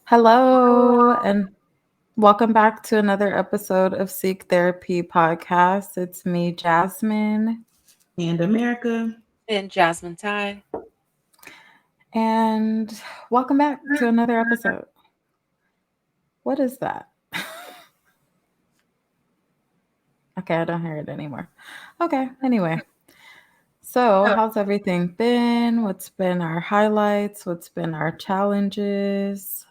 Hello, and welcome back to another episode of Seek Therapy Podcast. It's me, Jasmine, And America. And Jasmine Ty. and welcome back to another episode. What is that? Okay, I don't hear it anymore. Okay, anyway. So, how's everything been? What's been our highlights? What's been our challenges?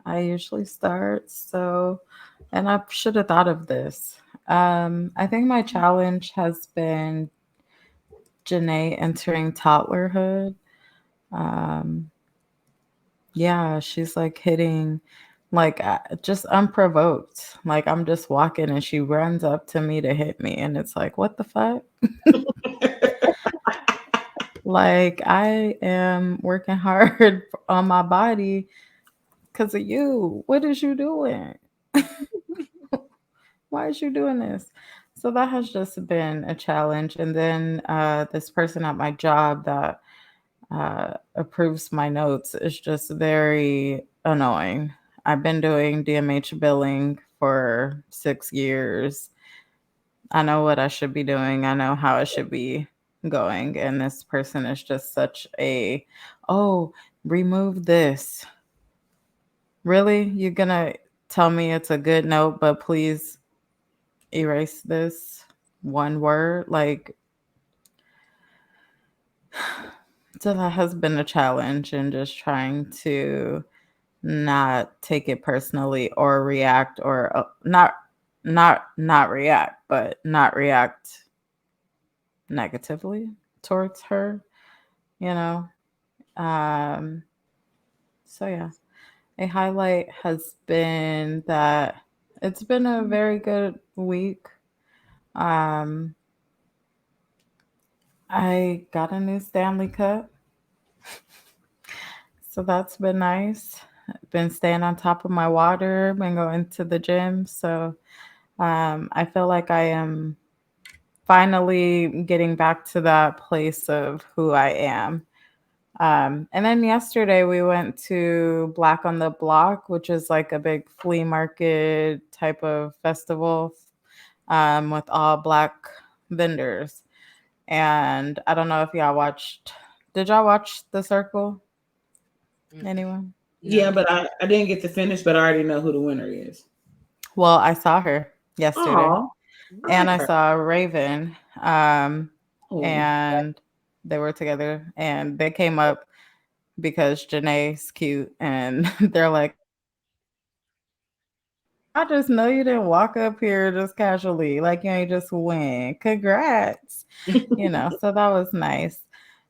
I usually start. And I should have thought of this. I think my challenge has been Janae entering toddlerhood. Um, yeah, she's like hitting, like just unprovoked. Like I'm just walking and she runs up to me to hit me, and it's like, what the fuck? Like I am working hard on my body because of you. What is you doing? Why is you doing this? So that has just been a challenge. And then this person at my job that approves my notes is just very annoying. I've been doing DMH billing for 6 years. I know what I should be doing. I know how it should be going. And this person is just such a, oh, remove this. Really? You're going to tell me it's a good note, but please erase this one word? Like, so that has been a challenge and just trying to not take it personally or react or not react, but not react negatively towards her, you know. Um so yeah, a highlight has been that it's been a very good week. um I got a new Stanley Cup, so that's been nice. Been staying on top of my water, been going to the gym, so I feel like I am finally getting back to that place of who I am. And then yesterday we went to Black on the Block, which is like a big flea market type of festival with all black vendors. And I don't know if y'all watched. Did y'all watch The Circle? Mm-mm. Anyone? Yeah, No. but I didn't get to finish, but I already know who the winner is. Well, I saw her yesterday, Oh, I and like I her. saw Raven, Oh, and they were together, and they came up because Janae's cute, and they're like, I just know you didn't walk up here just casually, like you ain't just win. Congrats, So that was nice,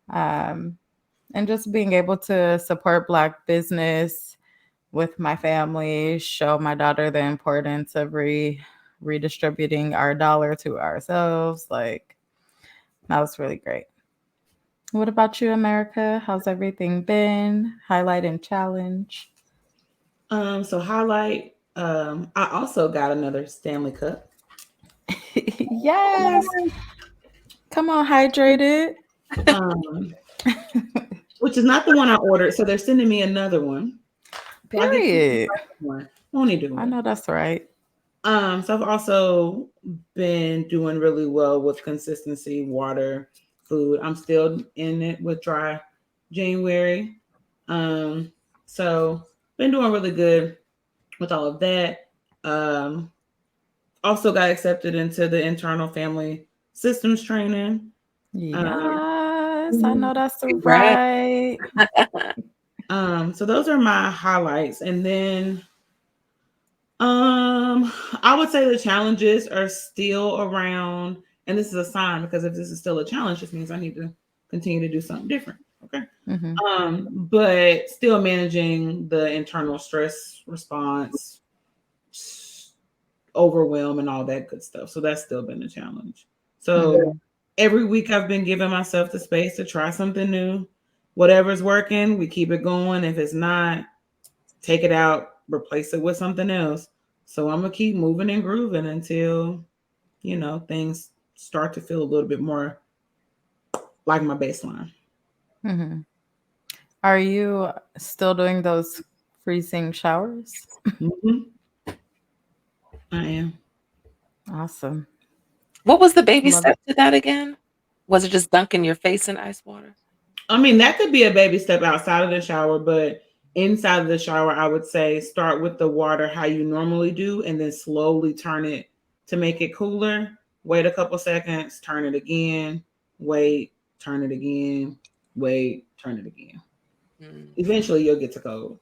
um, and just being able to support Black business with my family, show my daughter the importance of redistributing our dollar to ourselves, like that was really great. What about you, America? How's everything been? Highlight and challenge. so highlight. I also got another Stanley Cup. Yes. Come on, hydrated. Um, which is not the one I ordered, so they're sending me another one. So I get two Period. one. Only do I it. know that's right. So I've also been doing really well with consistency, water, food. I'm still in it with dry January. Um, so been doing really good with all of that. Um, also got accepted into the internal family systems training. Um, Yes, I know that's Congrats. right. so those are my highlights. And then Um, I would say the challenges are still around, and this is a sign because if this is still a challenge, this means I need to continue to do something different. Okay. Hmm. But still managing the internal stress response, overwhelm, and all that good stuff. So that's still been a challenge. So Hmm. every week I've been giving myself the space to try something new. Whatever's working, we keep it going. If it's not, take it out, replace it with something else. So I'm gonna keep moving and grooving until things start to feel a little bit more like my baseline. Hmm. Are you still doing those Freezing showers. Mhm. I am. Awesome. What was the baby Love it. step to that again? Was it just dunking your face in ice water? I mean, that could be a baby step outside of the shower, but inside of the shower, I would say start with the water how you normally do, and then slowly turn it to make it cooler. Wait a couple seconds, turn it again, wait, turn it again, wait, turn it again. Mm. Eventually, you'll get to cold,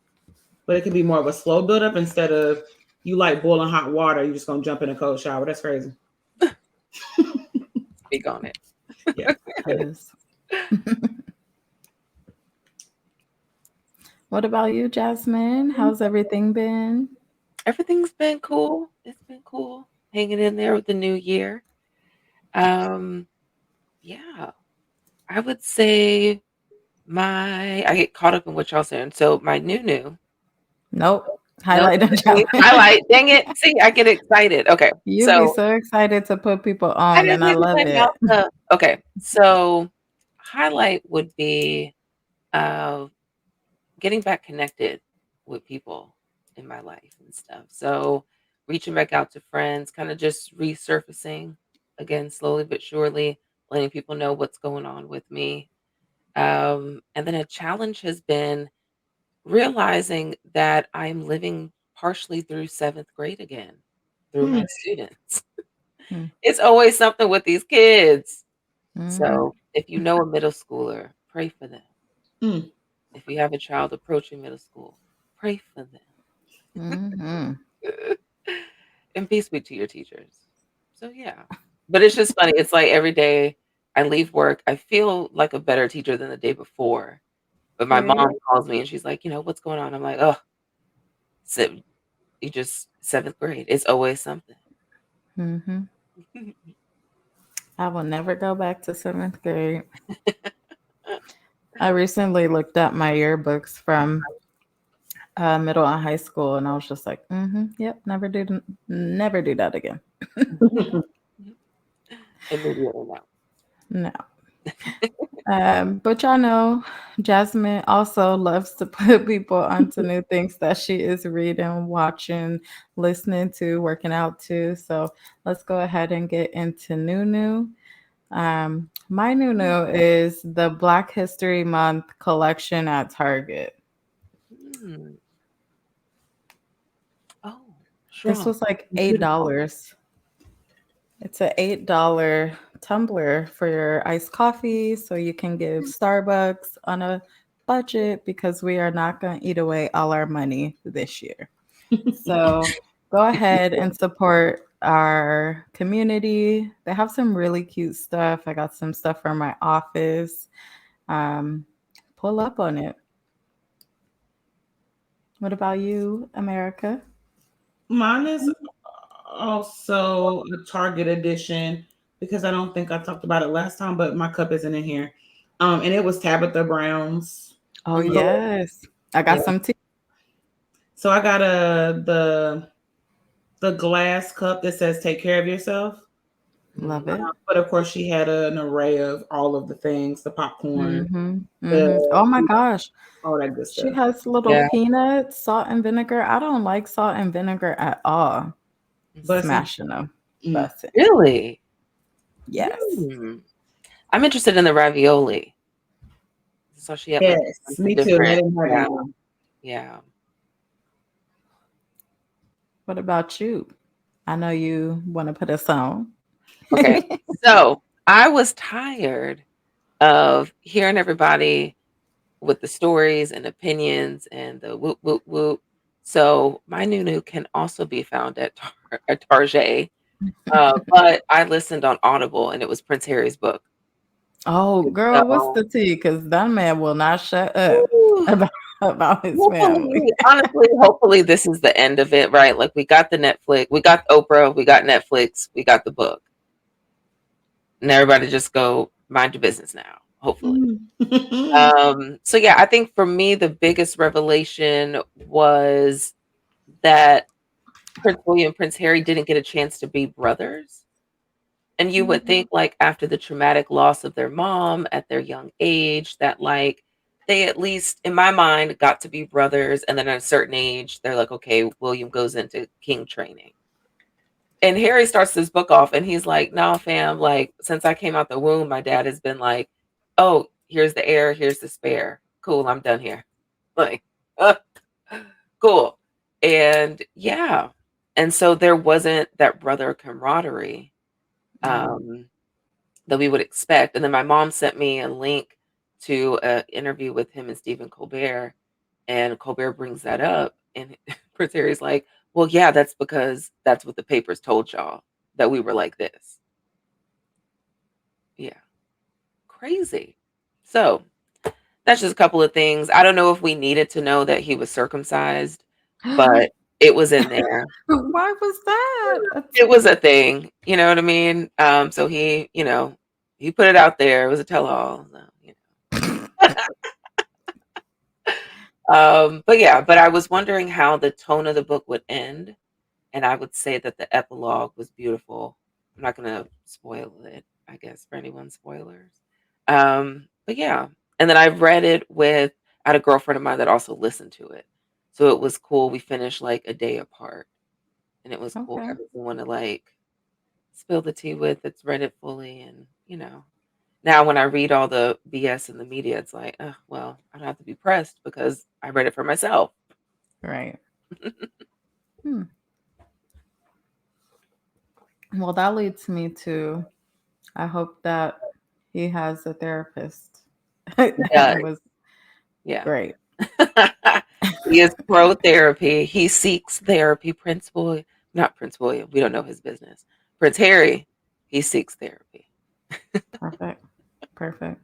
but it can be more of a slow buildup instead of you like boiling hot water. You're just gonna jump in a cold shower. That's crazy. Speak on it. Yeah. That is. What about you, Jasmine? How's everything been? Everything's been cool. It's been cool. Hanging in there with the new year. Um, yeah, I would say I get caught up in what y'all saying. So my new. Nope. Nope. Highlight and See, challenge. highlight. Dang it. See, I get excited. Okay. You be So so excited to put people I on, didn't and I even love say it. mouth up. Okay. So highlight would be uh getting back connected with people in my life and stuff. So reaching back out to friends, kind of just resurfacing again slowly but surely, letting people know what's going on with me. And then a challenge has been realizing that I'm living partially through seventh grade again through Hmm. my students. Mm, It's always something with these kids. mhm, So if you know a middle schooler, pray for them. Hmm. If you have a child approaching middle school, pray for mhm. them. And be sweet to your teachers. So yeah. But it's just funny. It's like every day I leave work, I feel like a better teacher than the day before. But my mom Period. calls me and she's like, what's going on? I'm like, oh, so you just seventh grade. It's always something. Mhm. I will never go back to seventh grade. I recently looked up my yearbooks from middle and high school, and I was just like, yep, never do that again. Immediately now. No. But y'all know, Jasmine also loves to put people onto new things that she is reading, watching, listening to, working out to. So let's go ahead and get into new. My new is the Black History Month collection at Target. Mm. Oh, This strong. was like Beautiful. $8. It's a $8 tumbler for your iced coffee, so you can give Starbucks on a budget because we are not going to eat away all our money this year. So go ahead and support our community. They have some really cute stuff. I got some stuff from my office. Um, Pull up on it. What about you, America? Mine is also a Target edition because I don't think I talked about it last time, but my cup isn't in here. And it was Tabitha Brown's. Oh Mm. yes, I got Yeah. some tea. So I got the glass cup that says "Take care of yourself." Love Mm. it. But of course, she had an array of all of the things: the popcorn, Oh the my gosh, all that good she stuff. has little Yeah. peanuts, salt and vinegar. I don't like salt and vinegar at all. Bussin'. Smashing them, Mm. busting. Really? Yes, Mm. I'm interested in the ravioli. So she had like a Yes, bunch of me too. And I different, didn't have yeah, any. yeah. what about you? I know you want to put us on. Okay. So I was tired of hearing everybody with the stories and opinions and the whoop whoop whoop. So my new can also be found at Target. But I listened on Audible and it was Prince Harry's book. Oh, girl, what's So the tea? Because that man will not shut up woo, about his family. honestly, hopefully this is the end of it, right? Like we got the Netflix, we got Oprah, we got Netflix, we got the book. And everybody just go mind your business now, hopefully. Mm. So yeah, I think for me the biggest revelation was that Prince William and Prince Harry didn't get a chance to be brothers. And you would think like after the traumatic loss of their mom at their young age that like they at least, in my mind, got to be brothers. And then at a certain age, they're like, okay, William goes into king training. And Harry starts this book off and he's like, no, fam, like, since I came out the womb, my dad has been like, oh, here's the heir, here's the spare. Cool, I'm done here. Like, uh, cool. And yeah. And so there wasn't that brother camaraderie um, that we would expect. And then my mom sent me a link to an interview with him and Stephen Colbert. And Colbert brings that up. And Prince Harry's like, well, yeah, that's because that's what the papers told y'all, that we were like this. Yeah. Crazy. So that's just a couple of things. I don't know if we needed to know that he was circumcised, but it was in there. Why was that? It was a thing, you know what I mean? So he, he put it out there. It was a tell-all. So, but yeah, but I was wondering how the tone of the book would end, and I would say that the epilogue was beautiful. I'm not gonna spoil it, I guess, for anyone's spoilers. But yeah, and then I read it with I had a girlfriend of mine that also listened to it, so it was cool. We finished like a day apart, and it was cool Okay. having someone to like spill the tea with that's read it fully, and now when I read all the BS in the media, it's like, oh, well, I don't have to be pressed because I read it for myself. Right. Hmm. Well, that leads me to I hope that he has a therapist. Yeah, That was yeah. great. He is pro therapy. He seeks therapy. Prince William, not Prince William. We don't know his business. Prince Harry, he seeks therapy. Perfect. Perfect.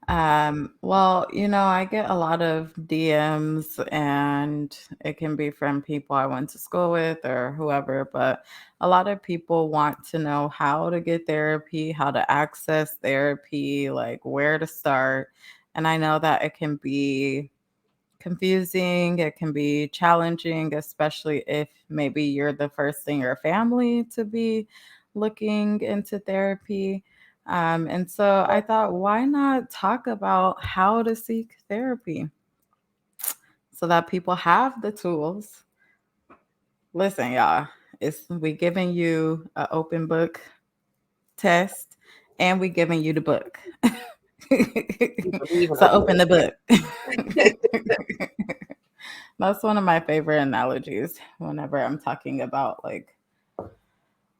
Well, I get a lot of DMs and it can be from people I went to school with or whoever, but a lot of people want to know how to get therapy, how to access therapy, like where to start. And I know that it can be confusing, it can be challenging, especially if maybe you're the first in your family to be looking into therapy. And so I thought, why not talk about how to seek therapy so that people have the tools? Listen, y'all, it's we giving you an open book test and we giving you the book. You believe in So open open the book. That's one of my favorite analogies whenever I'm talking about like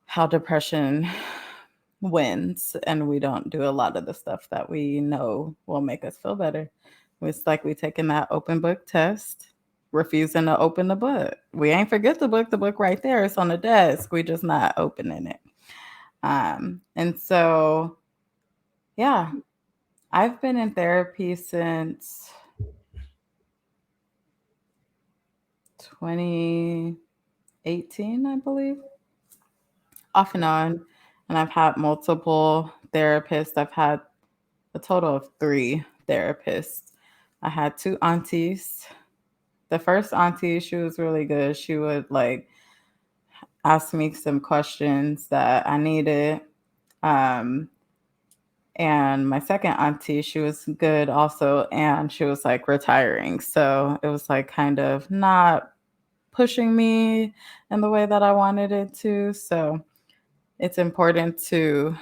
how depression wins and we don't do a lot of the stuff that we know will make us feel better. It's like we taking that open book test, refusing to open the book. We ain't forget the book right there. It's on the desk. We just not opening it. And so yeah, I've been in therapy since 2018, I believe, off and on. And I've had multiple therapists. I've had a total of three therapists. I had two aunties. The first auntie, she was really good. She would like ask me some questions that I needed. Um, and my second auntie, she was good also, and she was like retiring. So it was like kind of not pushing me in the way that I wanted it to. So it's important to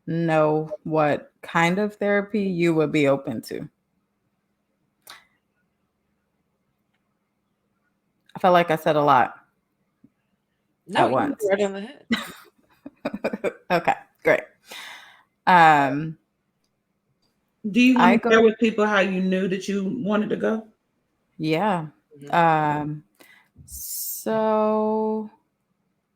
know what kind of therapy you would be open to. I felt like I said a lot No, at you hit it once. right on the head. Okay, great. Um, Do you want I to share go, with people how you knew that you wanted to go? yeah. Mhm. Um, so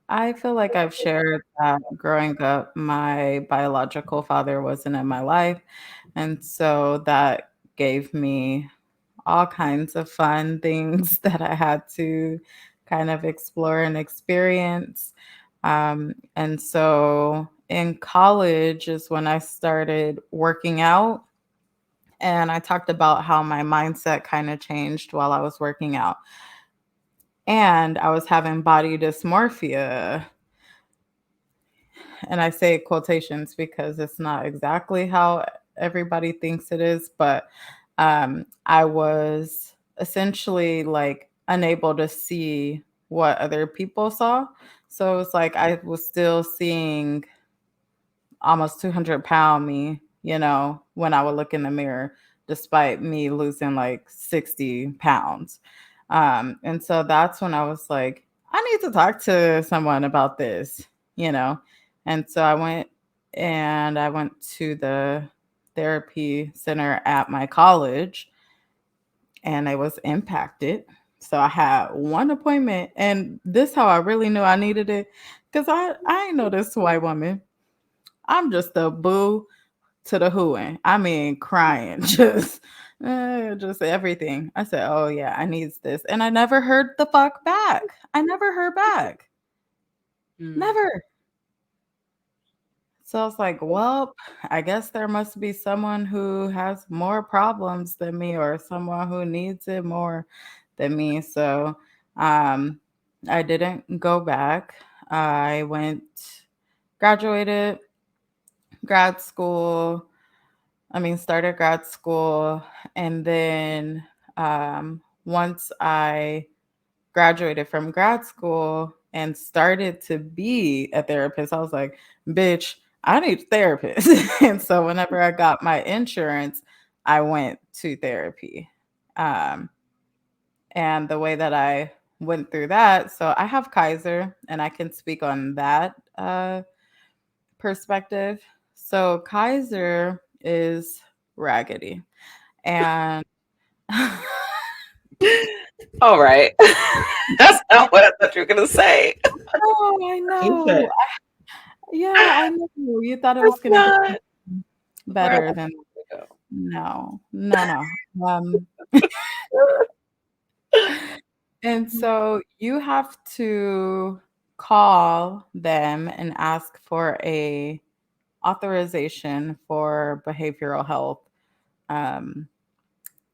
I feel like I've shared that growing up, my biological father wasn't in my life. And so that gave me all kinds of fun things that I had to kind of explore and experience. And so in college is when I started working out. And I talked about how my mindset kind of changed while I was working out. And I was having body dysmorphia. And I say quotations because it's not exactly how everybody thinks it is, but I was essentially like unable to see what other people saw. So it was like I was still seeing almost 200-pound me, when I would look in the mirror, despite me losing like 60 pounds. And so that's when I was like, I need to talk to someone about this, you know. And so I went to the therapy center at my college and it was impacted. So I had one appointment, and this how I really knew I needed it. Cause I ain't know this white woman. I'm just a boo to the hooing. I mean, crying, just everything. I said, "Oh yeah, I needs this," and I never heard the fuck back. I never heard back. Mm. Never. So I was like, "Well, I guess there must be someone who has more problems than me, or someone who needs it more than me." So, um, I didn't go back. I graduated grad school. Started grad school, and then once I graduated from grad school and started to be a therapist, I was like, bitch, I need a therapist. And so whenever I got my insurance, I went to therapy. Um, and the way that I went through that, so I have Kaiser, and I can speak on that perspective. So Kaiser is raggedy. And All right. That's not what I thought you were gonna say. I You know. said Yeah, I know. You thought it was That's gonna be not where I better thought than you were gonna no, no, no. And go. so you have to call them and ask for a authorization for behavioral health um,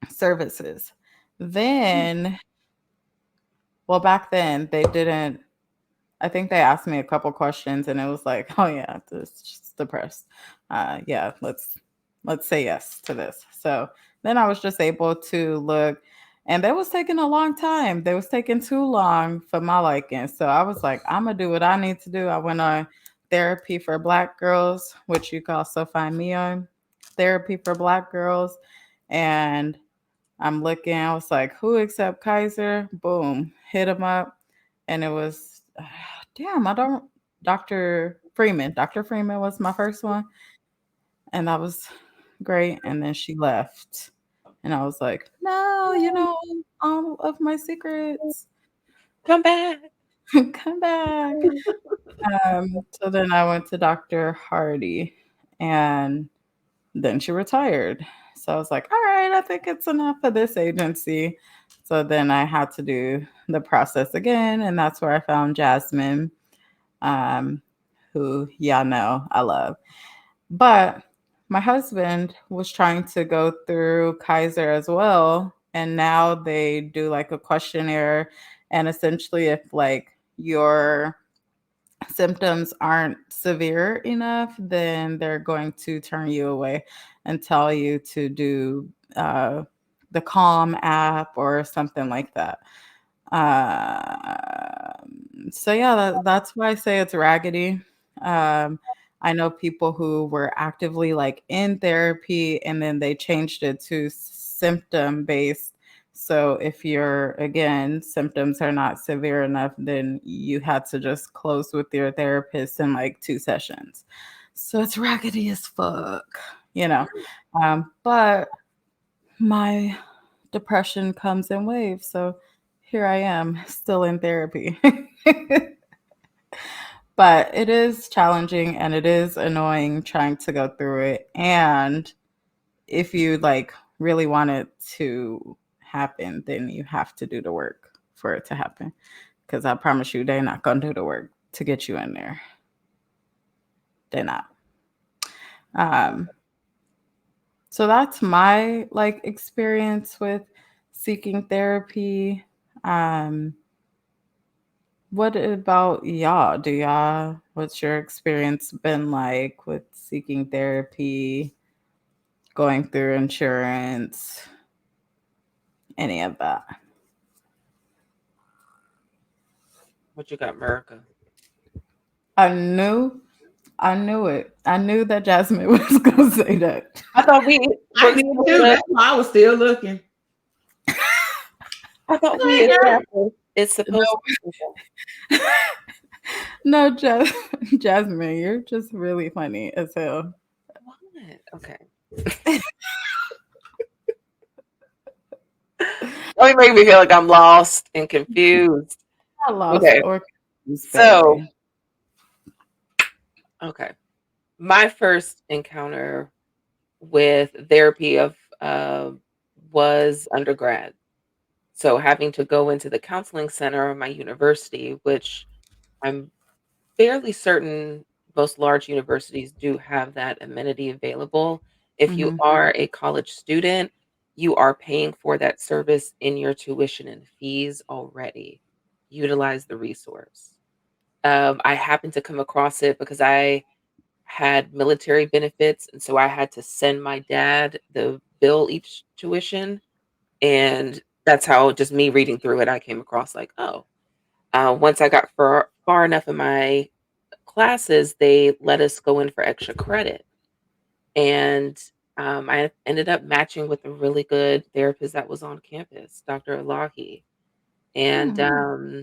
services. Then, well, back then they didn't. I think they asked me a couple questions, and it was like, "Oh yeah, this just depressed. Yeah, let's say yes to this." So then I was just able to look, and they was taking a long time. They was taking too long for my liking. So I was like, "I'm gonna do what I need to do." I went on therapy for Black girls, which you can also find me on therapy for Black girls, and I'm looking. I was like, "Who accept Kaiser?" Boom, hit him up, and it was damn. I don't. Dr. Freeman. Dr. Freeman was my first one, and that was great. And then she left, and I was like, "No, all of my secrets, Come back. come back." So then I went to Dr. Hardy, and then she retired. So I was like, all right, I think it's enough of this agency. So then I had to do the process again. And that's where I found Jasmine, um, who y'all know I love. But my husband was trying to go through Kaiser as well. And now they do like a questionnaire. And essentially, if like your symptoms aren't severe enough, then they're going to turn you away and tell you to do the Calm app or something like that. So yeah, that's why I say it's raggedy. Um, I know people who were actively like in therapy and then they changed it to symptom based. So if your again symptoms are not severe enough, then you had to just close with your therapist in like 2 sessions. So it's raggedy as fuck, you know. But my depression comes in waves. So here I am, still in therapy. But it is challenging and it is annoying trying to go through it. And if you like really want it to happen, then you have to do the work for it to happen. Because I promise you, they're not going to do the work to get you in there. They're not. Um, so that's my like experience with seeking therapy. Um, What about y'all? What's your experience been like with seeking therapy? going through insurance, any of that. What you got, America? I knew, I knew it. I knew that Jasmine was gonna say that. I thought we I were did too. gonna, That's why I was still looking. I thought we Hey, girl. established it's supposed to be. No, Jasmine, you're just really funny as hell. What? Okay. Don't make me feel like I'm lost and confused. Not lost Okay. or confused, So, baby. okay. My first encounter with therapy of was undergrad. So having to go into the counseling center of my university, which I'm fairly certain most large universities do have that amenity available. If you Hmm. are a college student, you are paying for that service in your tuition and fees already. Utilize the resource. I happened to come across it because I had military benefits, and so I had to send my dad the bill each tuition, and that's how just me reading through it, I came across like, oh, once I got far enough in my classes, they let us go in for extra credit. And I ended up matching with a really good therapist that was on campus, Dr. Elahi. And Hmm.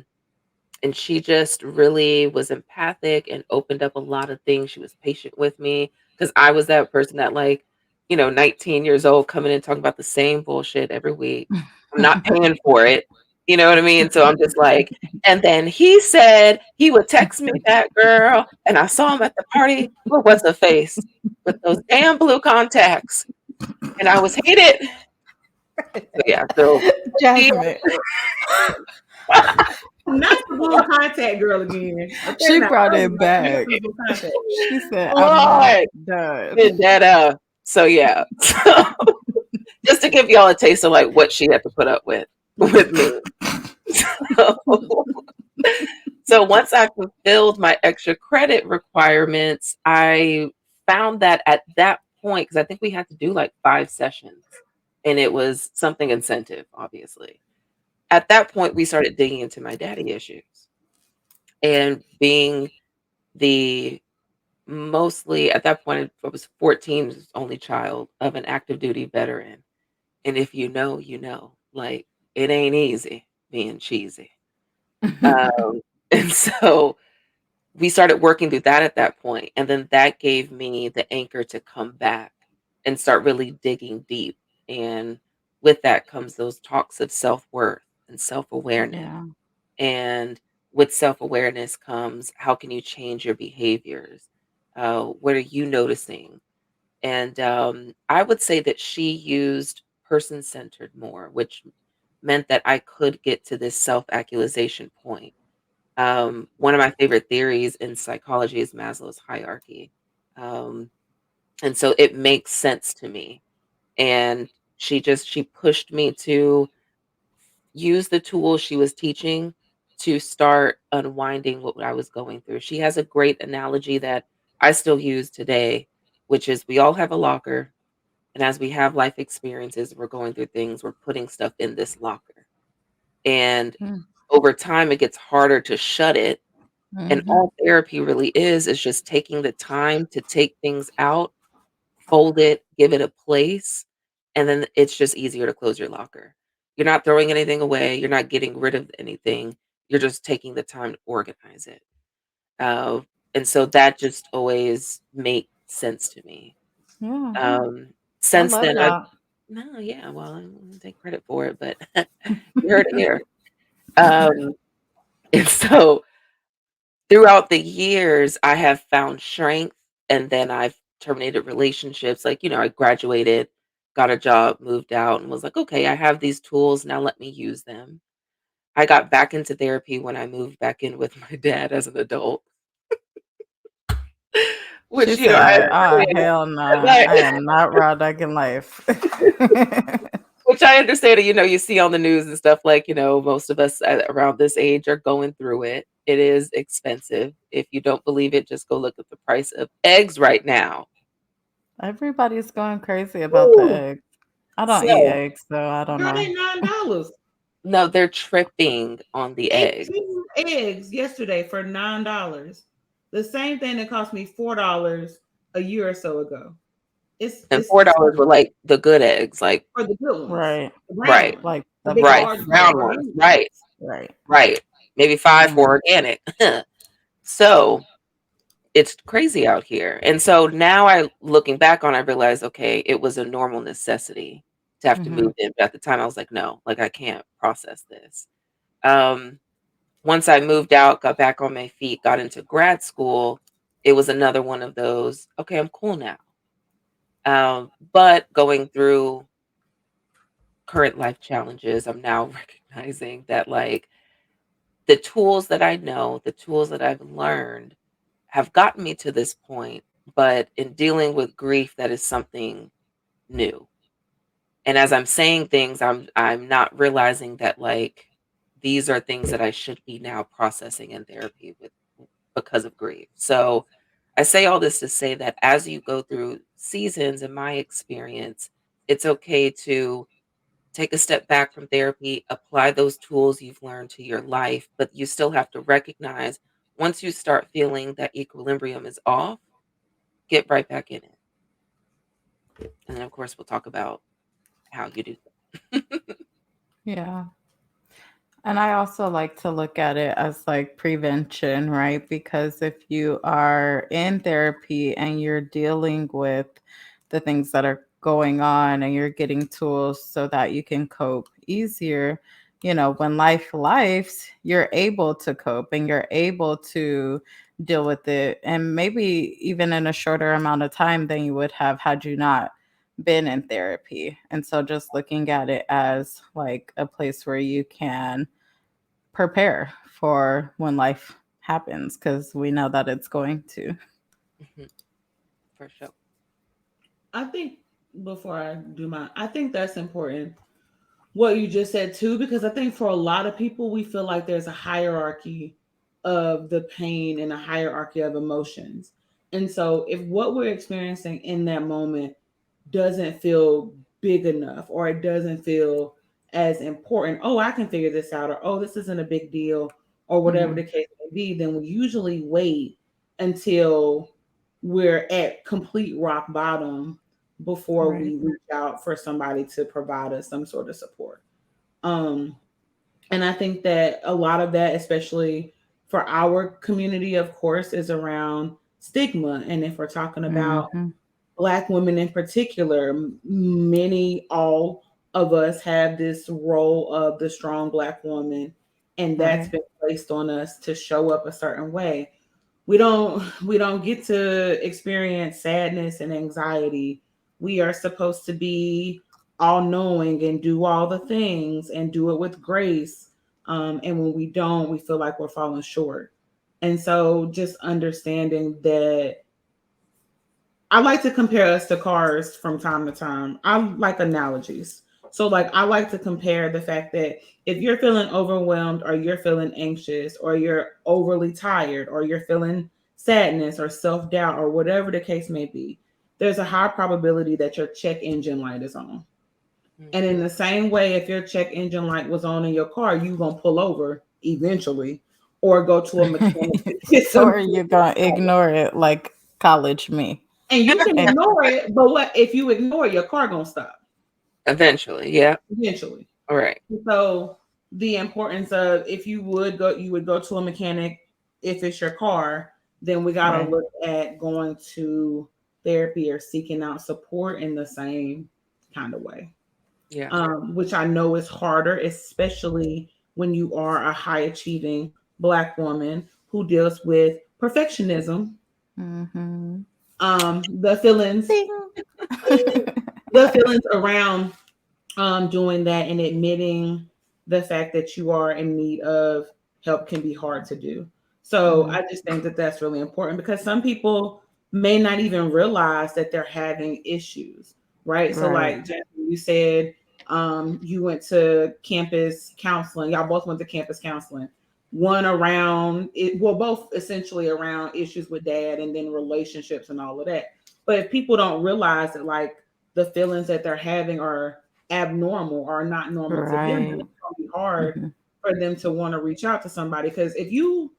and she just really was empathic and opened up a lot of things. She was patient with me because I was that person that, like, 19 years old coming in talking about the same bullshit every week. I'm not paying for it. You know what I mean? So I'm just like, and then he said he would text me that girl, and I saw him at the party. What was the face with those damn blue contacts? And I was hated. So yeah, so she Jasmine, Not the blue contact girl again. Okay, she now brought earlier, it you got back. the blue contact. She said, "I'm not Lord done." did that so yeah. Just to give y'all a taste of like what she had to put up with me. So, so once I fulfilled my extra credit requirements, I found that at that point, because I think we had to do like 5 sessions, and it was something incentive, obviously. At that point, we started digging into my daddy issues and being the mostly at that point I was 14, only child of an active duty veteran. And if you know, you know, like it ain't easy being cheesy. Um, and so we started working through that at that point. And then that gave me the anchor to come back and start really digging deep. And with that comes those talks of self worth and self awareness. Yeah. And with self awareness comes how can you change your behaviors? What are you noticing? And I would say that she used person centered more, which meant that I could get to this self actualization point. One of my favorite theories in psychology is Maslow's hierarchy. Um, and so it makes sense to me. And she pushed me to use the tools she was teaching to start unwinding what I was going through. She has a great analogy that I still use today, which is we all have a locker. And as we have life experiences, we're going through things, we're putting stuff in this locker. And over time, it gets harder to shut it. And Mm-hmm. all therapy really is just taking the time to take things out, fold it, give it a place, and then it's just easier to close your locker. You're not throwing anything away, you're not getting rid of anything, you're just taking the time to organize it. Uh, and so that just always makes sense to me. Yeah. Um, I since love then, I've that. no, yeah, well, I won't take credit for it, but you heard it here. Um, and so throughout the years, I have found strength, and then I've terminated relationships. Like, I graduated, got a job, moved out, and was like, okay, I have these tools. Now let me use them. I got back into therapy when I moved back in with my dad as an adult, She which, I said, "Oh understand. hell no, Like, I am not raw dogging life." which I understand, you see on the news and stuff like, most of us around this age are going through it. It is expensive. If you don't believe it, just go look at the price of eggs right now. Everybody's going crazy about the Ooh, eggs. I don't eat So, eggs, so I don't girl, know. they $9. no, they're tripping on the egg. 18 eggs yesterday for $9. The same thing that cost me $4 a year or so ago. And It's $4 were insane like the good eggs, like for the good ones, Right. the brown right, ones, Like the the big right, black large the ones, brown ones. ones, organic right, ones. Right. right. Maybe 5 Mm. for organic. So it's crazy out here. And so now looking back on, I realized, okay, it was a normal necessity to have to Mhm. move in. But at the time I was like, no, like I can't process this. Um, Once I moved out, got back on my feet, got into grad school, it was another one of those, okay, I'm cool now. But going through current life challenges, I'm now recognizing that like the tools that I know, the tools that I've learned have gotten me to this point, but in dealing with grief, that is something new. And as I'm saying things, I'm not realizing that like these are things that I should be now processing in therapy with because of grief. So I say all this to say that as you go through seasons, in my experience, it's okay to take a step back from therapy, apply those tools you've learned to your life, but you still have to recognize once you start feeling that equilibrium is off, get right back in it. And then, of course, we'll talk about how you do that. Yeah. And I also like to look at it as like prevention, right? Because if you are in therapy and you're dealing with the things that are going on and you're getting tools so that you can cope easier, when life lives, you're able to cope and you're able to deal with it. And maybe even in a shorter amount of time than you would have had you not been in therapy. And so just looking at it as like a place where you can prepare for when life happens because we know that it's going to. Mhm, for sure. I think before I do mine, I think that's important what you just said too, because I think for a lot of people, we feel like there's a hierarchy of the pain and a hierarchy of emotions. And so, if what we're experiencing in that moment doesn't feel big enough or it doesn't feel as important, oh, I can figure this out, or oh, this isn't a big deal, or whatever Mhm. the case may be, then we usually wait until we're at complete rock bottom before Right. we reach out for somebody to provide us some sort of support. Um, and I think that a lot of that, especially for our community, of course, is around stigma. And if we're talking about Mhm. Black women in particular, many, all of us have this role of the strong Black woman, and that's Right. been placed on us to show up a certain way. We don't get to experience sadness and anxiety. We are supposed to be all knowing and do all the things and do it with grace. And when we don't, we feel like we're falling short. And so just understanding that, I like to compare us to cars from time to time. I like analogies. So, like, I like to compare the fact that if you're feeling overwhelmed or you're feeling anxious or you're overly tired or you're feeling sadness or self doubt or whatever the case may be, there's a high probability that your check engine light is on. And in Mhm. the same way, if your check engine light was on in your car, you're going to pull over eventually or go to a mechanic to get some. Or you're gonna ignore it like college me. And you can And ignore it, but what if you ignore it, your car gonna stop Eventually, yeah. eventually. All right. So the importance of, if you would go to a mechanic if it's your car, then we gotta right. look at going to therapy or seeking out support in the same kind of way. Yeah. Which I know is harder, especially when you are a high achieving Black woman who deals with perfectionism, Mhm. the feelings, Ding. the feelings around doing that and admitting the fact that you are in need of help can be hard to do. So Mhm. I just think that that's really important because some people may not even realize that they're having issues, right? So, Right. like Jasmine, you said, you went to campus counseling. Y'all both went to campus counseling. One around it, well, both essentially around issues with dad and then relationships and all of that. But if people don't realize that like the feelings that they're having are abnormal or not normal to them, then Right. it's gonna be hard Hmm. for them to want to reach out to somebody. Because if your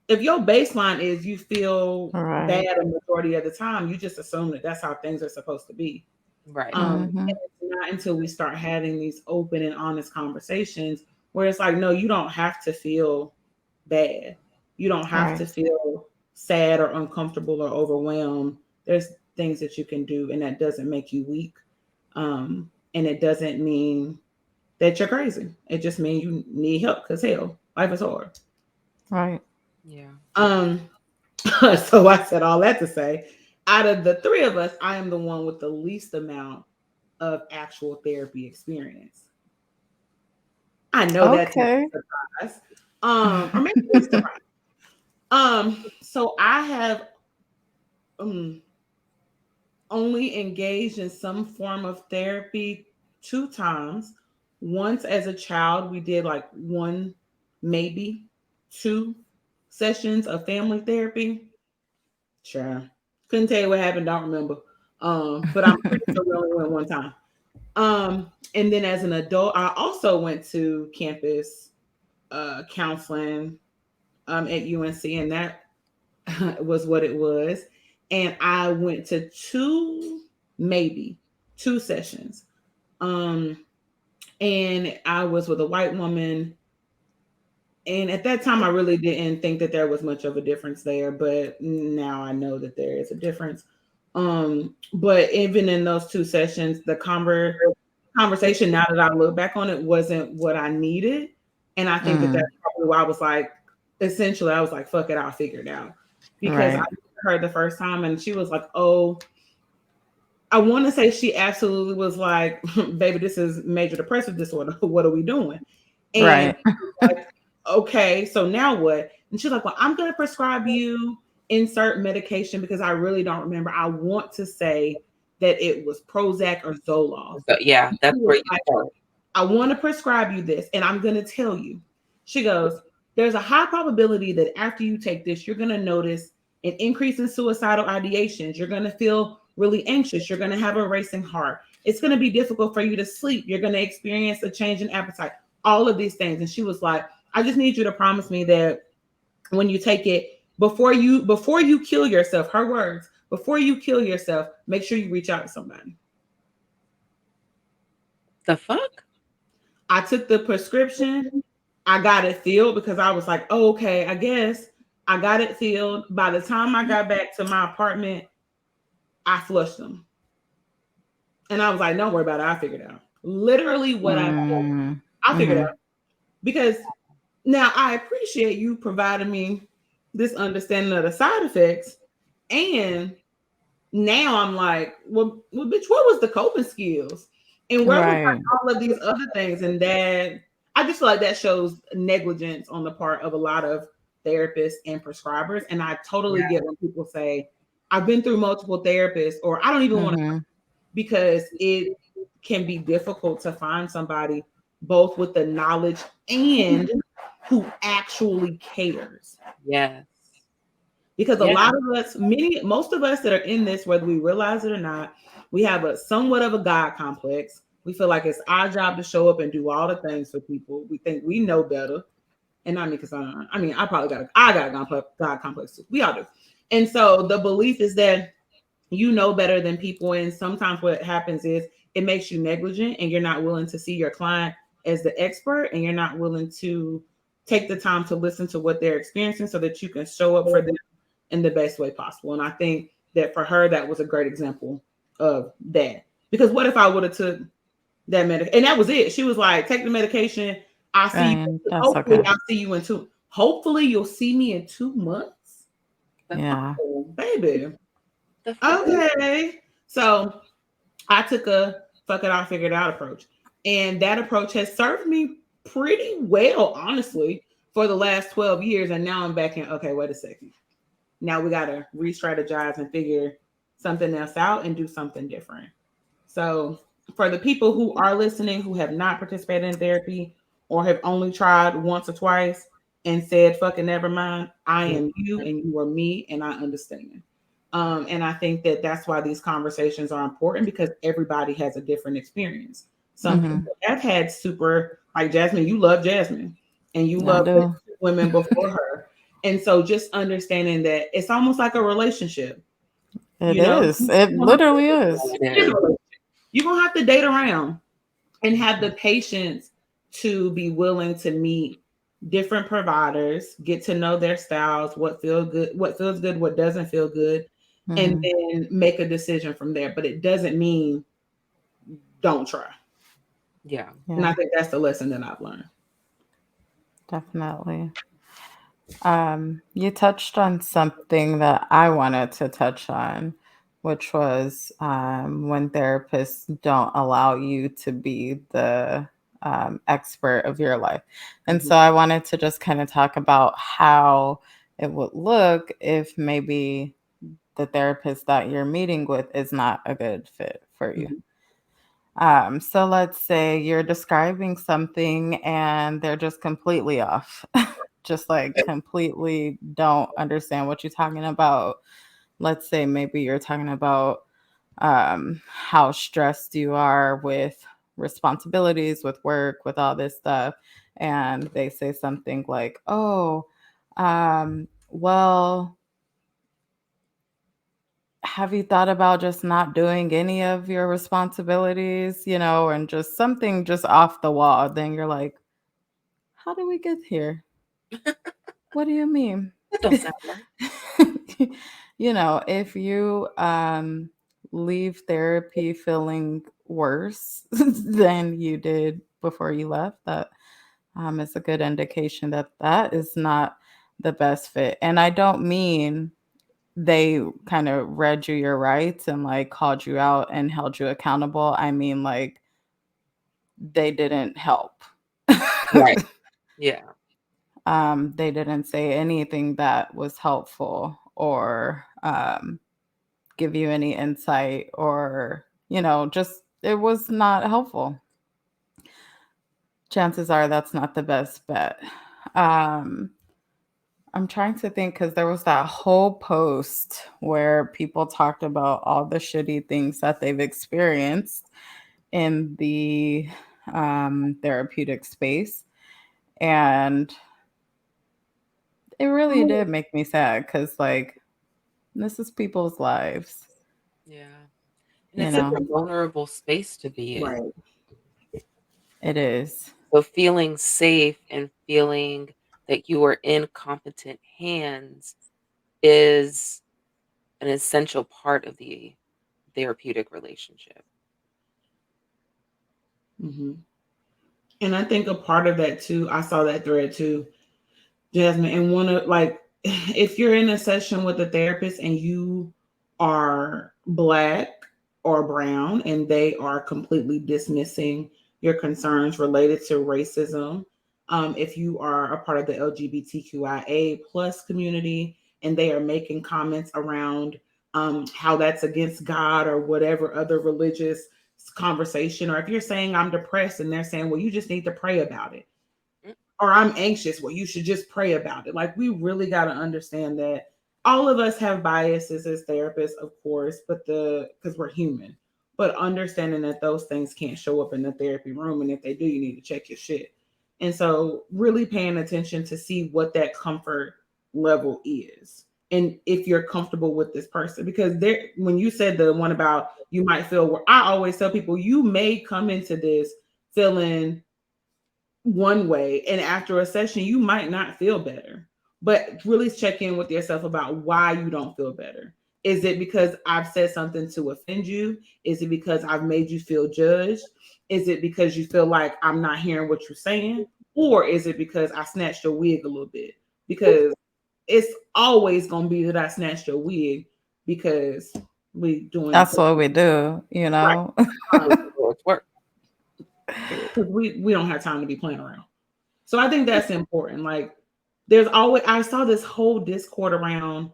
baseline is you feel bad Right. a majority of the time, you just assume that that's how things are supposed to be. Right. Hmm. And it's not until we start having these open and honest conversations where it's like, no, you don't have to feel bad. You don't have Right. to feel sad or uncomfortable or overwhelmed. There's things that you can do, and that doesn't make you weak. And it doesn't mean that you're crazy. It just means you need help because hell, life is hard. Right. Yeah. Um, so I said all that to say, out of the three of us, I am the one with the least amount of actual therapy experience. I know that to be Okay. a surprise. Or maybe it's surprise. So I have um only engaged in some form of therapy two times. Once as a child, we did like one, maybe two sessions of family therapy. Sure. Couldn't tell you what happened, don't remember. But I'm pretty sure we only went one time. And then as an adult, I also went to campus counseling at UNC, and that was what it was. And I went to maybe two sessions. Um, and I was with a white woman. And at that time, I really didn't think that there was much of a difference there, but now I know that there is a difference. But even in those two sessions, the conversation, now that I look back on it, wasn't what I needed. And I think that that's Mm. probably why I was like, essentially, I was like, fuck it, I'll figure it out. Because I Right. heard the first time and she was like, oh, I want to say she absolutely was like, baby, this is major depressive disorder. What are we doing? And Right. like, okay, so now what? And she's like, well, I'm going to prescribe you insert medication because I really don't remember. I want to say that it was Prozac or Zoloft. So yeah, She that's was where you like, start. I want to prescribe you this and I'm going to tell you. She goes, there's a high probability that after you take this, you're going to notice an increase in suicidal ideations. You're going to feel really anxious. You're going to have a racing heart. It's going to be difficult for you to sleep. You're going to experience a change in appetite, all of these things. And she was like, I just need you to promise me that when you take it, before you kill yourself, her words, before you kill yourself, make sure you reach out to somebody. The fuck? I took the prescription. I got it filled because I was like, oh, okay, I guess I got it filled. By the time I got back to my apartment, I flushed them. And I was like, don't worry about it. I figured it out. Literally what Mm. I figured Hmm. out. Because now I appreciate you providing me this understanding of the side effects. And now I'm like, well, bitch, what was the coping skills? And where was Right. like all of these other things? And that I just feel like that shows negligence on the part of a lot of therapists and prescribers. And I totally Yeah. get when people say, I've been through multiple therapists, or I don't even want to, Hmm. because it can be difficult to find somebody both with the knowledge and who actually cares. Yes. Because a Yeah. lot of us, most of us that are in this, whether we realize it or not, we have a somewhat of a God complex. We feel like it's our job to show up and do all the things for people. We think we know better. And not me, because I probably got a God complex too. We all do. And so the belief is that you know better than people. And sometimes what happens is it makes you negligent and you're not willing to see your client as the expert, and you're not willing to take the time to listen to what they're experiencing so that you can show up for them in the best way possible. And I think that for her, that was a great example of that. Because what if I would have took that medication and that was it? She was like, take the medication. I'll see you. And that's Hopefully, okay. I'll see you in two. Hopefully, you'll see me in 2 months. The fuck? Yeah. Oh, baby. The fuck? Okay. So I took a fuck it, I'll figure it out approach. And that approach has served me pretty well, honestly, for the last 12 years. And now I'm back in, okay, wait a second. Now we got to re strategize and figure something else out and do something different. So, for the people who are listening who have not participated in therapy or have only tried once or twice and said, fucking never mind, I am you and you are me, and I understand. And I think that that's why these conversations are important because everybody has a different experience. Some Mm-hmm. people have had super, like Jasmine, you love Jasmine and you I love the do. women before her. And so just understanding that it's almost like a relationship, It you know, is. It literally is. It it is is. a relationship. You're going to have to date around and have the patience to be willing to meet different providers, get to know their styles, what feels good, what doesn't feel good, and Mm-hmm. then make a decision from there. But it doesn't mean don't try. Yeah. And Yeah, I think that's the lesson that I've learned. definitely. You touched on something that I wanted to touch on, which was when therapists don't allow you to be the expert of your life. And Mhm. so I wanted to just kind of talk about how it would look if maybe the therapist that you're meeting with is not a good fit for you. Mhm. So let's say you're describing something and they're just completely off, just like completely don't understand what you're talking about. Let's say maybe you're talking about how stressed you are with responsibilities, with work, with all this stuff. And they say something like, oh, well, have you thought about just not doing any of your responsibilities, and just something just off the wall? Then you're like, how did we get here? What do you mean? That don't sound right. If you leave therapy feeling worse than you did before you left, that is a good indication that that is not the best fit. And I don't mean they kind of read you your rights and like called you out and held you accountable. I mean, like, they didn't help. Right. Yeah. They didn't say anything that was helpful or give you any insight or, just it was not helpful. Chances are that's not the best bet. Um, I'm trying to think because there was that whole post where people talked about all the shitty things that they've experienced in the therapeutic space. And it really did make me sad because, like, this is people's lives, Yeah. And you it's such know, a vulnerable space to be in. Right. it is. So feeling safe and feeling that you are in competent hands is an essential part of the therapeutic relationship. Hmm. And I think a part of that too, I saw that thread too, Jasmine, and one of like if you're in a session with a therapist and you are black or brown and they are completely dismissing your concerns related to racism, if you are a part of the LGBTQIA plus community and they are making comments around how that's against God or whatever other religious conversation, or if you're saying I'm depressed and they're saying, well, you just need to pray about it, Mm. or I'm anxious, well, you should just pray about it. Like, we really got to understand that all of us have biases as therapists, of course, but because we're human, but understanding that those things can't show up in the therapy room. And if they do, you need to check your shit. And so, really paying attention to see what that comfort level is. And if you're comfortable with this person, because when you said the one about you might feel, I always tell people, you may come into this feeling one way, and after a session you might not feel better, but really check in with yourself about why you don't feel better. Is it because I've said something to offend you? Is it because I've made you feel judged? Is it because you feel like I'm not hearing what you're saying? Or is it because I snatched your wig a little bit? Because it's always going to be that I snatched your wig, because we doing That's what we do, right. It's work. Because we don't have time to be playing around. So I think that's important. Like, there's always, I saw this whole discord around,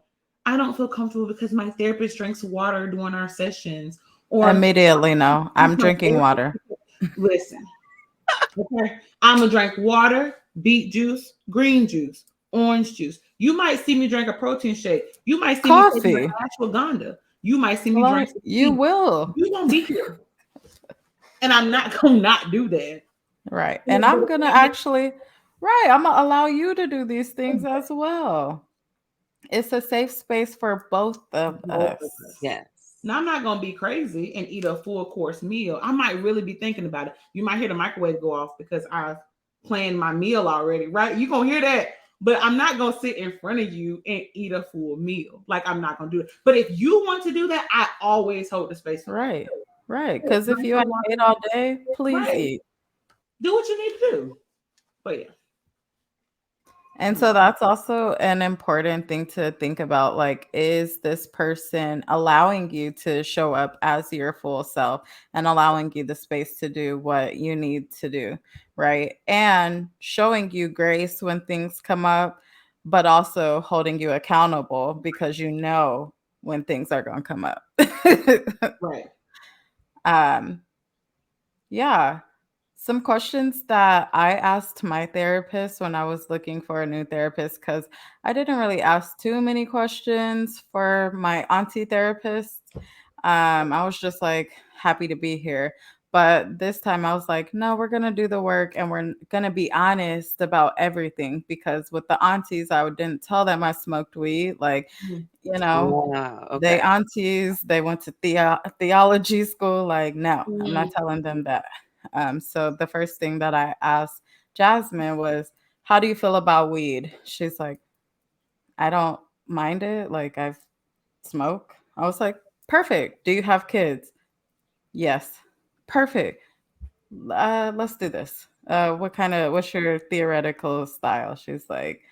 I don't feel comfortable because my therapist drinks water during our sessions. Or Immediately, no, I'm my drinking therapist, water. listen, okay, I'm gonna drink water, beet juice, green juice, orange juice. You might see me drink a protein shake. You might see me take my Coffee. ashwagandha. You might see me drink Like some you tea. will. You won't be here, and I'm not gonna not do that. Right. But And I'm if gonna that makes actually, right, I'm gonna allow you to do these things sense, as well. It's a safe space for both of both of us. us. Yes. Now I'm not gonna be crazy and eat a full course meal. I might really be thinking about it. You might hear the microwave go off because I've planned my meal already, right? You're gonna hear that. But I'm not gonna sit in front of you and eat a full meal. Like I'm not gonna do it. But if you want to do that, I always hold the space for that. Right. Right. Drink Because if you some ain't water. ate all day, please Right. eat. Do what you need to do. But yeah. And so that's also an important thing to think about. Like, is this person allowing you to show up as your full self and allowing you the space to do what you need to do? Right. And showing you grace when things come up, but also holding you accountable because you know when things are going to come up. Right. um, yeah. Some questions that I asked my therapist when I was looking for a new therapist, because I didn't really ask too many questions for my auntie therapist. I was just like happy to be here. But this time I was like, no, we're going to do the work and we're going to be honest about everything. Because with the aunties, I didn't tell them I smoked weed. Like, Mhm. you know, Wow. they Okay. aunties, they went to theology school. Like, no, I'm Mhm. not telling them that. So the first thing that I asked Jasmine was, how do you feel about weed? She's like, I don't mind it. Like, I've smoke. I was like, perfect. Do you have kids? Yes. Perfect. Let's do this. What's your theoretical style? She's like,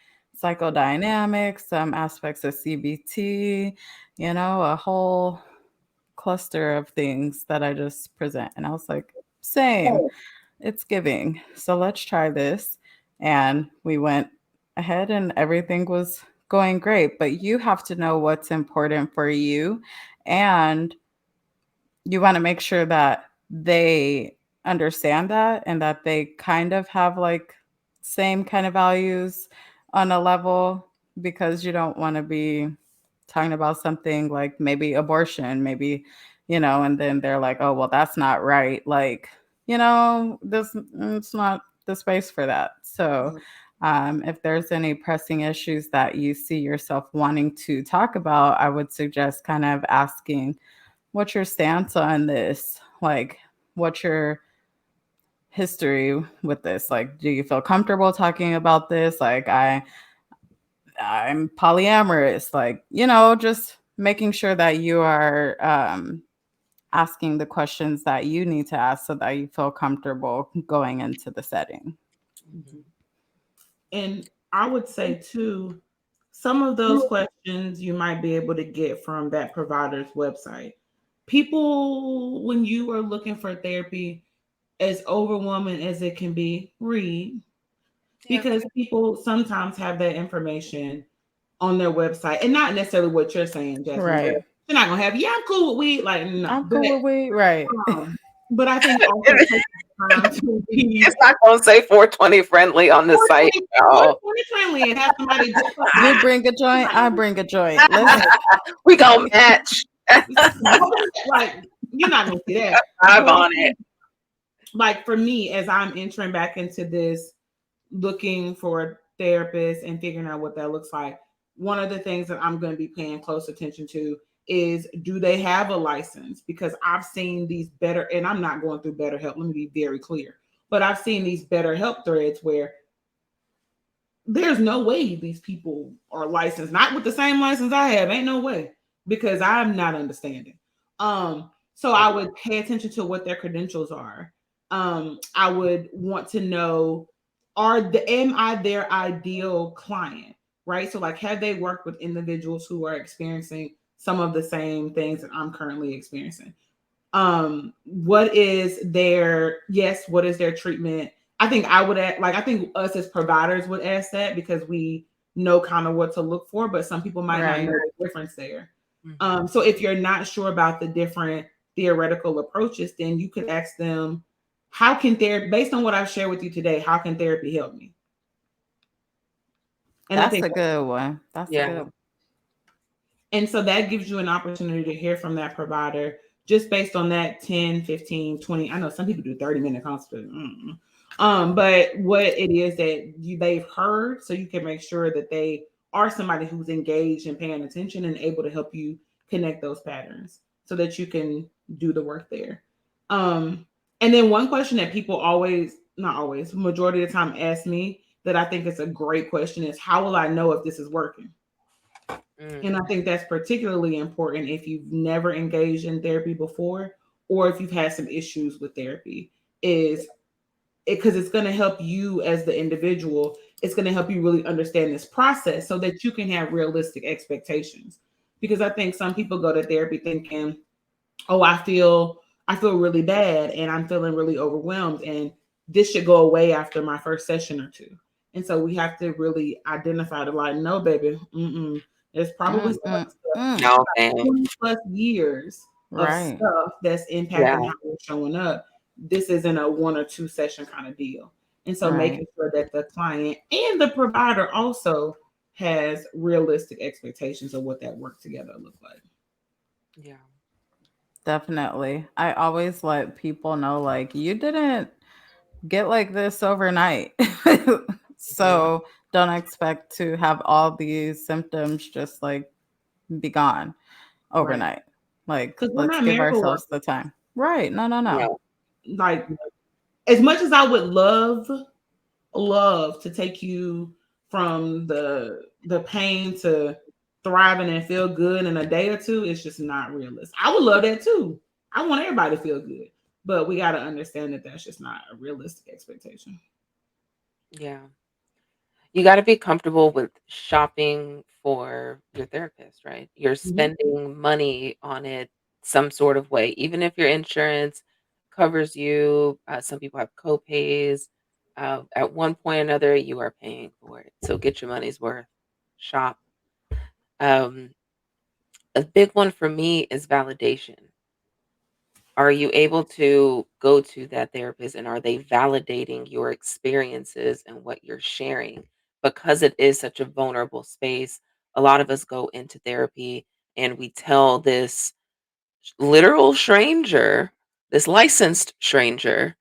psychodynamics, some aspects of CBT, a whole cluster of things that I just present. And I was like, same, it's giving. So let's try this. And we went ahead and everything was going great. But you have to know what's important for you. And you want to make sure that they understand that and that they kind of have like same kind of values on a level, because you don't want to be talking about something like maybe abortion, maybe, and then they're like, oh, well, that's not right. Like, this it's not the space for that. So if there's any pressing issues that you see yourself wanting to talk about, I would suggest kind of asking, what's your stance on this? Like, what's your history with this? Like, do you feel comfortable talking about this? Like, I'm polyamorous. Like, just making sure that you are asking the questions that you need to ask so that you feel comfortable going into the setting. Mhm. And I would say too, some of those questions you might be able to get from that provider's website. People, when you are looking for therapy, as overwhelming as it can be, read, Yeah. because people sometimes have that information on their website, and not necessarily what you're saying, Jasmine. Right. They're not gonna have, yeah, I'm cool with weed, like no, I'm cool with weed. Right. but I think also take the time to be It's not gonna say 420 friendly on the site. 420, No. 420 friendly and have somebody just You bring a joint, I bring a joint. Let's We gonna match. like you're not gonna see that. I'm But I on it. think, like for me, as I'm entering back into this, looking for a therapist and figuring out what that looks like, one of the things that I'm going to be paying close attention to is, do they have a license? Because I've seen these better, and I'm not going through BetterHelp, let me be very clear, but I've seen these BetterHelp threads where there's no way these people are licensed, not with the same license I have. Ain't no way, because I'm not understanding. So I would pay attention to what their credentials are. I would want to know, am I their ideal client? Right. So like, have they worked with individuals who are experiencing some of the same things that I'm currently experiencing? What is their, yes, what is their treatment? I think I would like, I think us as providers would ask that because we know kind of what to look for, but some people might not right. know the difference there. Mhm. So if you're not sure about the different theoretical approaches, then you could ask them, how can therapy, based on what I've shared with you today, how can therapy help me? And I That's think a good one. That's a Yeah. good. And so that gives you an opportunity to hear from that provider just based on that 10, 15, 20. I know some people do 30-minute consults. But what it is that they've heard, so you can make sure that they are somebody who's engaged and paying attention and able to help you connect those patterns so that you can do the work there. Um, and then one question that people always, not always, majority of the time ask me that I think is a great question is how will I know if this is working? Mm, And I think that's particularly important if you've never engaged in therapy before or if you've had some issues with therapy, is because it's going to help you as the individual. It's going to help you really understand this process so that you can have realistic expectations. Because I think some people go to therapy thinking, oh, I feel really bad and I'm feeling really overwhelmed and this should go away after my first session or two. And so we have to really identify the like, no, baby, there's probably Mm, some mm, other stuff. mm. no, man. 20 plus years of Right. stuff that's Yeah. impacting how we're showing up. This isn't a one or two session kind of deal. And so Right. making sure that the client and the provider also has realistic expectations of what that work together look like. Yeah. Definitely. I always let people know like you didn't get like this overnight. Mhm. So don't expect to have all these symptoms just like be gone Right. overnight. Like Because we're let's not give miracle ourselves the workers. time. Right. No, no, no. No. Like as much as I would love to take you from the pain to thriving and feel good in a day or two, it's just not realistic. I would love that too. I want everybody to feel good, but we got to understand that that's just not a realistic expectation. Yeah. You got to be comfortable with shopping for your therapist, right? You're Mhm. spending money on it some sort of way, even if your insurance covers you. Some people have co-pays. At one point or another, you are paying for it. So get your money's worth. Shop. Um, a big one for me is validation. Are you able to go to that therapist and are they validating your experiences and what you're sharing? Because it is such a vulnerable space, a lot of us go into therapy and we tell this literal stranger, this licensed stranger,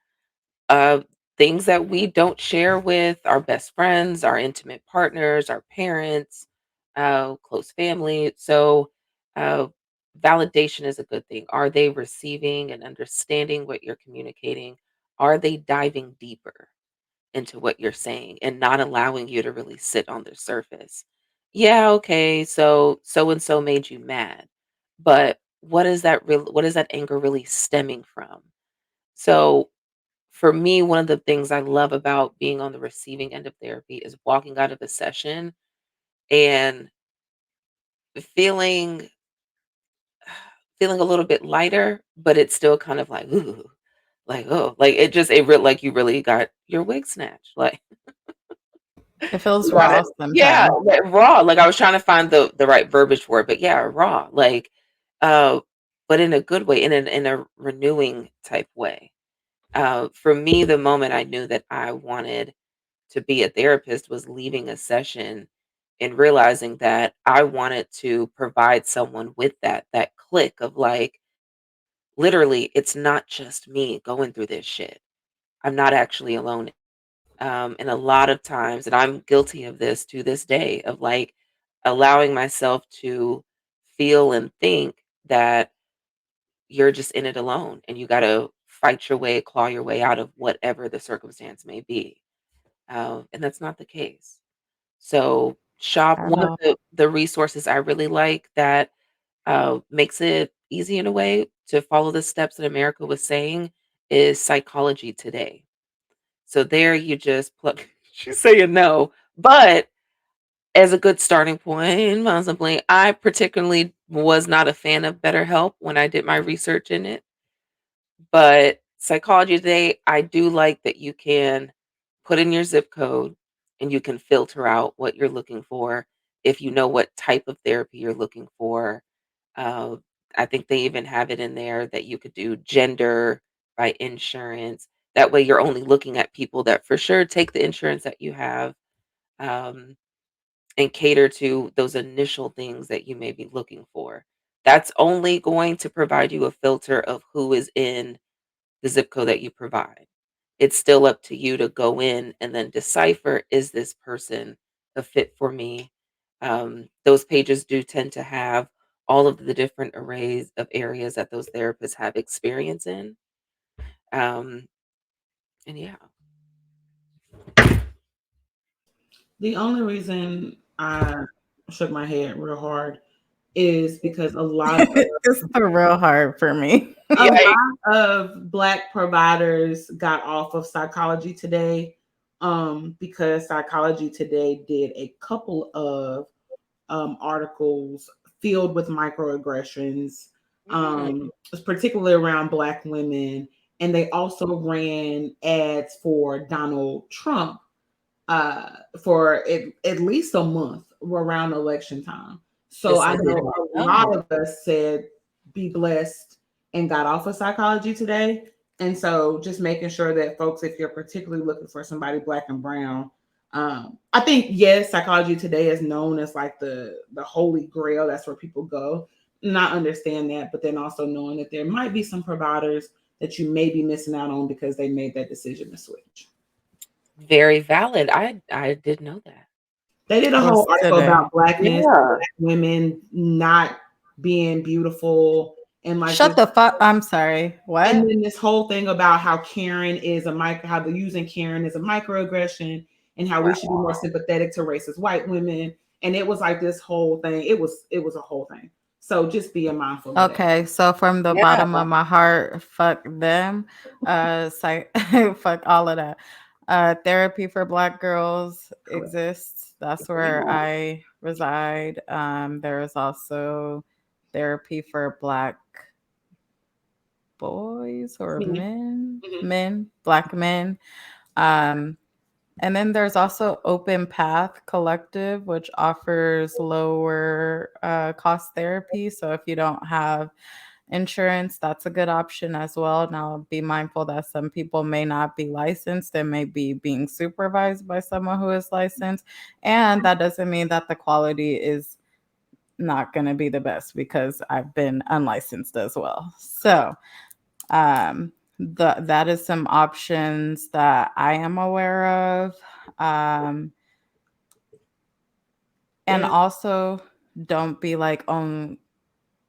uh, things that we don't share with our best friends, our intimate partners, our parents, close family. So, uh, validation is a good thing. Are they receiving and understanding what you're communicating? Are they diving deeper into what you're saying and not allowing you to really sit on the surface? Yeah, okay, so and so made you mad, but what is that anger really stemming from? So for me, one of the things I love about being on the receiving end of therapy is walking out of a session and feeling feeling a little bit lighter, but it's still kind of like, ooh, like, oh, like like you really got your wig snatched. Like It feels you got raw it. Yeah, sometimes. like raw. Like I was trying to find the right verbiage for it, but yeah, raw. Like uh but in a good way, in a renewing type way. For me, the moment I knew that I wanted to be a therapist was leaving a session and realizing that I wanted to provide someone with that click of like, literally, it's not just me going through this shit. I'm not actually alone. And a lot of times, and I'm guilty of this to this day, of like allowing myself to feel and think that you're just in it alone and you got to fight your way, claw your way out of whatever the circumstance may be. And that's not the case. So shop At one of all. the resources I really like that makes it easy in a way to follow the steps that America was saying is Psychology Today. So there you just plug she's saying no, but as a good starting point, possibly, I particularly was not a fan of BetterHelp when I did my research in it. But Psychology Today, I do like that you can put in your zip code and you can filter out what you're looking for if you know what type of therapy you're looking for. Uh, I think they even have it in there that you could do gender by insurance. That way, you're only looking at people that for sure take the insurance that you have. Um, and cater to those initial things that you may be looking for. That's only going to provide you a filter of who is in the zip code that you provide. It's still up to you to go in and then decipher, is this person a fit for me? Those pages do tend to have all of the different arrays of areas that those therapists have experience in. Um, and yeah. The only reason I shook my head real hard is because It's the real hard for me. a Yikes. lot of Black providers got off of Psychology Today, because Psychology Today did a couple of articles filled with microaggressions, Mm, particularly around Black women. And they also ran ads for Donald Trump, uh, for at least a month around election time. So this I I did know not a lot know. of us said, be blessed, and got off of Psychology Today. And so just making sure that folks, if you're particularly looking for somebody Black and brown, I think, yes, Psychology Today is known as like the holy grail. That's where people go. Not understand that, but then also knowing that there might be some providers that you may be missing out on because they made that decision to switch. Very valid. I did know that. They did a whole What's article today? about blackness, Yeah. Black women not being beautiful, and like Shut this, the fuck. I'm sorry. and What? then this whole thing about how Karen is a micro, how the using Karen is a microaggression, and how we should be more sympathetic to racist white women. And it was like this whole thing. It was a whole thing. So just being mindful of that. Okay, so from the Yeah. bottom of my heart, fuck them. Fuck all of that. Therapy for Black girls Correct. exists. That's where Yeah. I reside. There is also therapy for Black boys or Mhm. Black men. Um, and then there's also Open Path Collective, which offers lower cost therapy. So if you don't have insurance, that's a good option as well. Now, be mindful that some people may not be licensed and may be being supervised by someone who is licensed. And that doesn't mean that the quality is not going to be the best because I've been unlicensed as well. So, that is some options that I am aware of. Um, and There's also don't be like on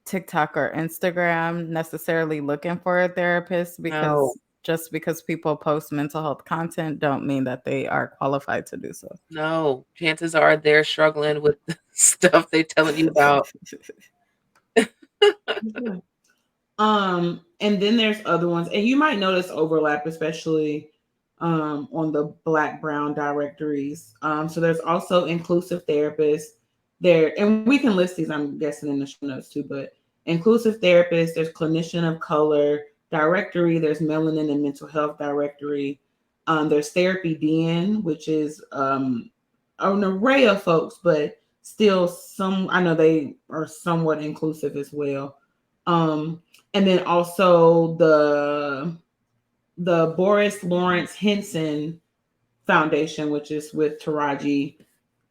TikTok or Instagram necessarily looking for a therapist, No. because just because people post mental health content don't mean that they are qualified to do so. No. Chances are they're struggling with the stuff they're telling you about. And then there's other ones, and you might notice overlap, especially on the Black Brown directories. So there's also inclusive therapists there, and we can list these, I'm guessing, in the show notes too. But inclusive therapists, there's clinician of color directory, there's melanin and mental health directory. There's therapy DN, which is an array of folks, but still some, I know they are somewhat inclusive as well. Um, and then also the Boris Lawrence Henson Foundation, which is with Taraji,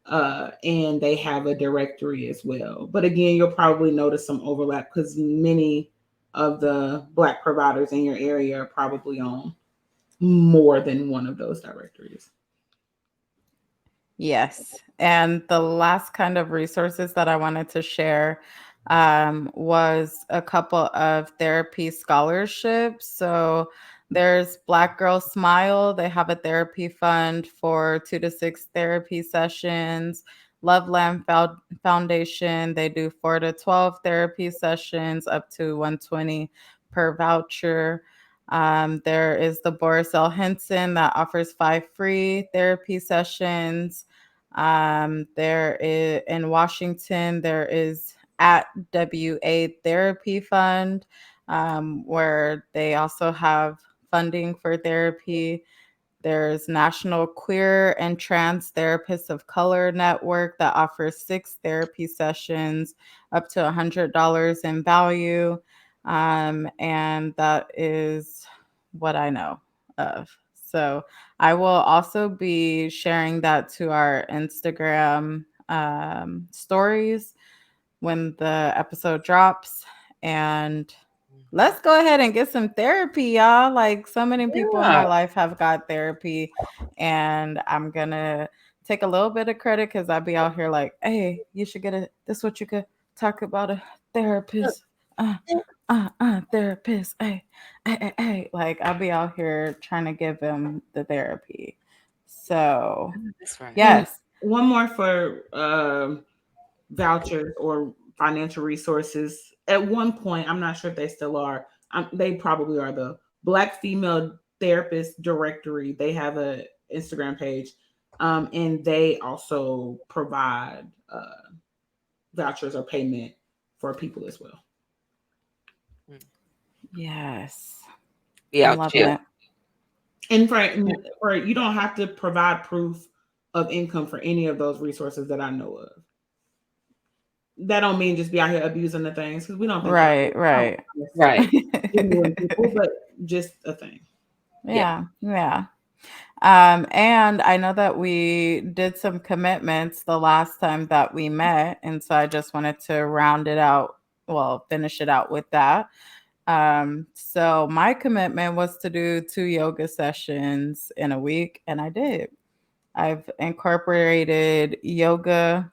and they have a directory as well. But again, you'll probably notice some overlap because many of the Black providers in your area are probably on more than one of those directories. Yes. And the last kind of resources that I wanted to share was a couple of therapy scholarships. So there's Black Girl Smile. They have a therapy fund for 2 to 6 therapy sessions. Loveland Foundation, they do 4 to 12 therapy sessions, up to 120 per voucher. There is the Boris L. Henson that offers 5 free therapy sessions. There is in Washington, there is at WA Therapy Fund, where they also have funding for therapy. There's National Queer and Trans Therapists of Color Network that offers 6 therapy sessions, up to $100 in value. And that is what I know of. So I will also be sharing that to our Instagram stories when the episode drops. And Mhm. let's go ahead and get some therapy, y'all. Like, so many people in my Yeah. life have got therapy, and I'm gonna take a little bit of credit because I'd be out here like, hey, you should get a this what you could talk about a therapist. Uh, therapist. Hey. Like, I'll be out here trying to give him the therapy. So That's right. And yes. one more for vouchers or financial resources. At one point, I'm not sure if they still are. They probably are the Black Female Therapist Directory. They have a Instagram page, and they also provide vouchers or payment for people as well. Mm. Yes. Be I'm out loving chill. it. And for you don't have to provide proof of income for any of those resources that I know of. That don't mean just be out here abusing the things because we don't think about Right, it. We don't right. Right. genuine people, but just a thing. Yeah. Yeah, yeah. And I know that we did some commitments the last time that we met, and so I just wanted to round it out, well, finish it out with that. So my commitment was to do 2 yoga sessions in a week, and I did. I've incorporated yoga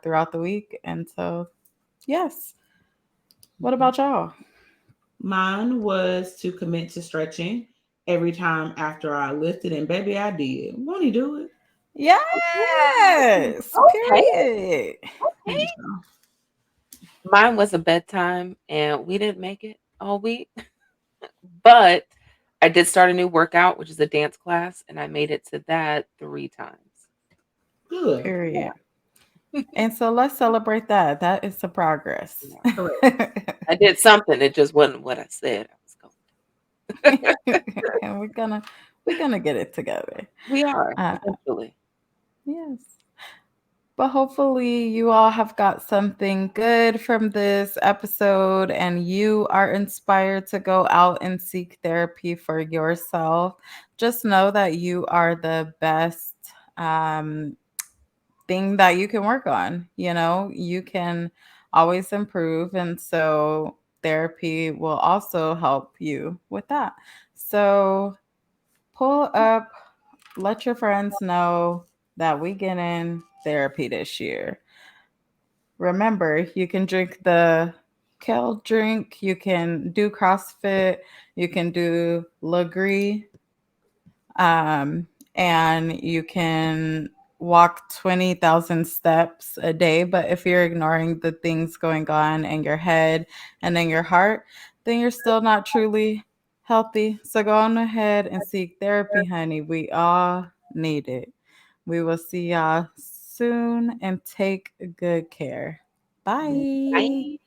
throughout the week, and so yes. What Mhm. about y'all? Mine was to commit to stretching every time after I lifted, and baby, I did. Won't he do it? Yes, Okay. period. Okay. And so, Mine was a bedtime, and we didn't make it all week, but I did start a new workout, which is a dance class, and I made it to that 3 times. good. Period. And so let's celebrate that. That is the progress. Yeah. Correct. I did something. It just wasn't what I said I was going to. And we're gonna get it together. We are Uh, eventually. yes. But hopefully you all have got something good from this episode and you are inspired to go out and seek therapy for yourself. Just know that you are the best um, thing that you can work on. You can always improve. And so therapy will also help you with that. So pull up, let your friends know that we get in therapy this year. Remember, you can drink the kale drink, you can do CrossFit, you can do Legree, um, and you can walk 20,000 steps a day. But if you're ignoring the things going on in your head and in your heart, then you're still not truly healthy. So go on ahead and seek therapy, honey. We all need it. We will see y'all soon and take good care. Yeah. Bye. Bye.